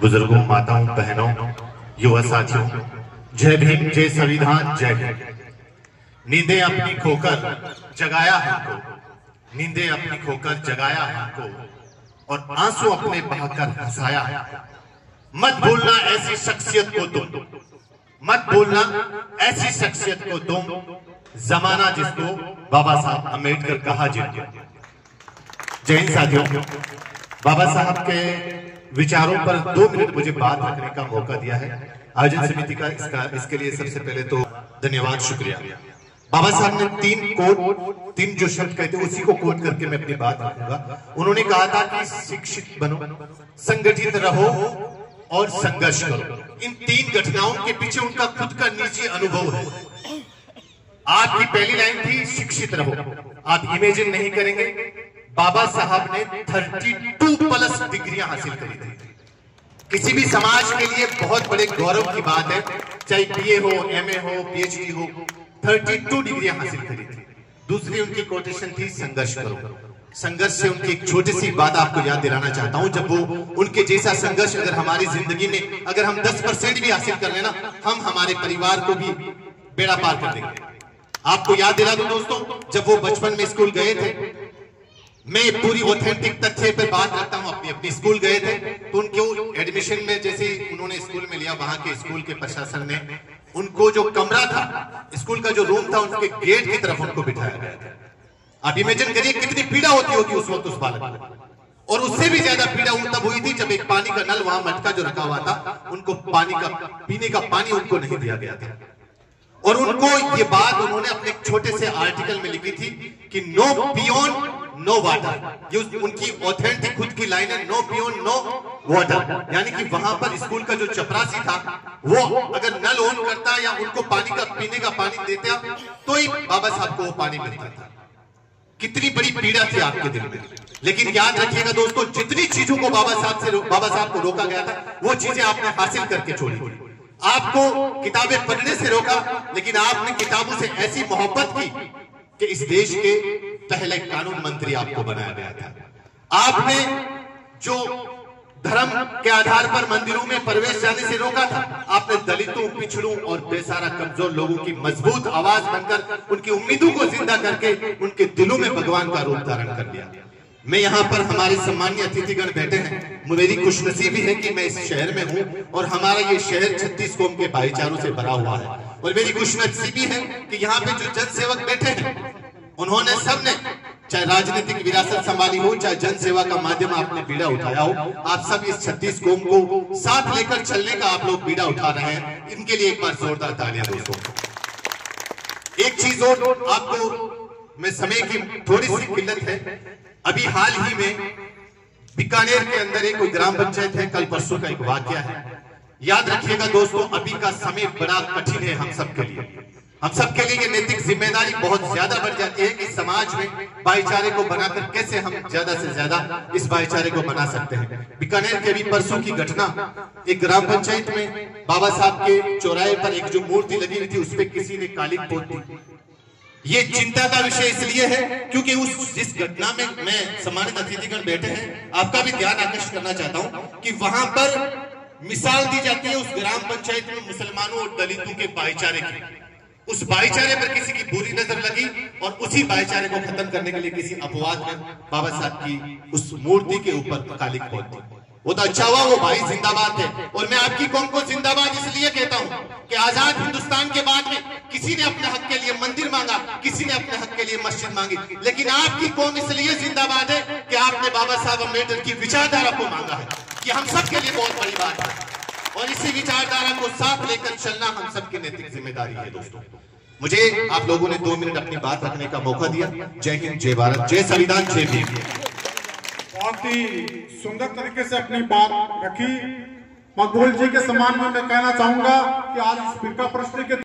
बुजुर्गों, माताओं, बहनों, युवा साथियों, जय भीम, जय संविधान, जय भीम। नींदें अपनी खोकर जगाया हमको, नींदें अपनी खोकर जगाया हमको, और आंसू अपने बहाकर हंसाया हमको। मत भूलना ऐसी शख्सियत को तुम, मत भूलना ऐसी शख्सियत को तुम, जमाना जिसको बाबा साहब अम्बेडकर कहा जिनको। जय हिंद साथियों, बाबा साहब के विचारों पर 2 मिनट मुझे बात रखने का मौका दिया है आयोजन समिति का। इसके लिए सबसे पहले तो धन्यवाद, शुक्रिया। बाबा साहब ने 3 जो शब्द कहते उसी को कोट करके मैं अपनी बात रखूंगा। उन्होंने कहा था कि शिक्षित बनो, संगठित रहो और संघर्ष करो। इन 3 घटनाओं के पीछे उनका खुद का निजी अनुभव है। आपकी पहली लाइन थी शिक्षित रहो। आप इमेजिन नहीं करेंगे, बाबा साहब ने 32+ डिग्रियां हासिल करी थी। किसी भी समाज के लिए बहुत बड़े गौरव की बात है, चाहे बीए हो, एमए हो, पीएचडी हो। 32 डिग्रियां हासिल करी थी। दूसरी उनकी कोटेशन थी संघर्ष करो। संघर्ष से उनकी एक छोटी सी बात आपको याद दिलाना चाहता हूं। जब वो उनके जैसा संघर्ष अगर हमारी जिंदगी में अगर हम 10% भी हासिल कर लेना, हम हमारे परिवार को भी बेड़ा पार कर देंगे। आपको याद दिला दूं दोस्तों, जब वो बचपन में स्कूल गए थे, मैं पूरी ऑथेंटिक तथ्य पे बात करता हूं, अपनी स्कूल गए थे तो उनको एडमिशन में जैसे उन्होंने स्कूल में लिया, वहां के स्कूल के प्रशासन ने उनको जो कमरा था, स्कूल का जो रूम था, उनके गेट की तरफ उनको बिठाया गया था। आप इमेजिन करिए कितनी पीड़ा होती होगी उस वक्त उस बालक को। और उससे भी ज्यादा पीड़ा तब हुई थी जब एक पानी का नल वहां मटका जो रखा हुआ था, उनको पानी का पीने का पानी उनको नहीं दिया गया था। और उनको ये बात उन्होंने अपने छोटे से आर्टिकल में लिखी थी कि नो पियोन नो वाटर। ये उनकी ऑथेंटिक खुद की लाइन है, नो पियोन नो वाटर। यानी कि वहां पर स्कूल का जो चपरासी था, वो अगर नल ऑन करता या उनको पानी का पीने का पानी देता तो ही बाबा साहब को वो पानी मिलता था। कितनी बड़ी पीड़ा थी आपके दिल में। लेकिन याद रखिएगा दोस्तों, जितनी चीजों को बाबा साहब को रोका गया था, वो चीजें आपने हासिल करके छोड़ी। आपको किताबें पढ़ने से रोका, लेकिन आपने किताबों से ऐसी मोहब्बत की कि इस देश के पहले कानून मंत्री आपको बनाया गया था। आपने जो धर्म के आधार पर मंदिरों में प्रवेश जाने से रोका था, आपने दलितों, पिछड़ों और बेसहारा कमजोर लोगों की मजबूत आवाज बनकर उनकी उम्मीदों को जिंदा करके उनके दिलों में भगवान का रूप धारण कर लिया। मैं यहाँ पर हमारे सम्मानीय अतिथिगण बैठे हैं, मेरी खुशनसीबी है कि मैं इस शहर में हूँ और हमारा ये शहर 36 कौम के भाईचारों से भरा हुआ है। और मेरी खुशनसीबी है कि यहाँ पे जो जनसेवक बैठे हैं, उन्होंने सबने चाहे राजनीतिक विरासत संभाली हो, चाहे जनसेवा का माध्यम आपने बीड़ा उठाया हो, आप सब इस 36 कौम को साथ लेकर चलने का आप लोग बीड़ा उठा रहे हैं। इनके लिए एक बार जोरदार तालियां दोस्तों। एक चीज और आपको, मैं समय की थोड़ी सी किल्लत है, अभी हाल ही में बीकानेर के अंदर एक कोई ग्राम पंचायत है, कल परसों का एक वाकया है। याद रखिएगा दोस्तों, अभी का समय बड़ा कठिन है हम सबके लिए। हम सबके लिए ये नैतिक जिम्मेदारी बहुत ज्यादा बढ़ जाती है कि समाज में भाईचारे को बनाकर कैसे हम ज्यादा से ज्यादा इस भाईचारे को बना सकते हैं। बीकानेर के अभी परसों की घटना, एक ग्राम पंचायत में बाबा साहब के चौराहे पर एक जो मूर्ति लगी हुई थी, उस पर किसी ने कालिक पोत दी। ये चिंता का विषय इसलिए है क्योंकि जिस घटना में मैं सम्मानित अतिथिगण बैठे हैं, आपका भी ध्यान आकर्षित करना चाहता हूं कि वहां पर मिसाल दी जाती है उस ग्राम पंचायत में मुसलमानों और दलितों के भाईचारे की। उस भाईचारे पर किसी की बुरी नजर लगी और उसी भाईचारे को खत्म करने के लिए किसी अपवाद में बाबा साहब की उस मूर्ति के ऊपर कालिक पोत दी। वो तो अच्छा हुआ, वो भाई जिंदाबाद है। और मैं आपकी कौम को जिंदाबाद इसलिए कहता हूं कि आजाद हिंदुस्तान के बाद में किसी ने अपने हक के लिए मंदिर मांगा, किसी ने अपने हक के लिए मस्जिद मांगी, लेकिन आपकी कौम इसलिए जिंदाबाद है कि आपने बाबा साहब अम्बेडकर की विचारधारा को मांगा है। कि हम सबके लिए बहुत बड़ी बात है और इसी विचारधारा को साथ लेकर चलना हम सबकी नैतिक जिम्मेदारी है दोस्तों। मुझे आप लोगों ने 2 मिनट अपनी बात रखने का मौका दिया। जय हिंद, जय भारत, जय संविधान, जय भीम। बहुत ही सुंदर तरीके से अपनी बात रखी। मकबूल जी के सम्मान में मैं कहना चाहूंगा कि आज इस फिरका प्रश्न के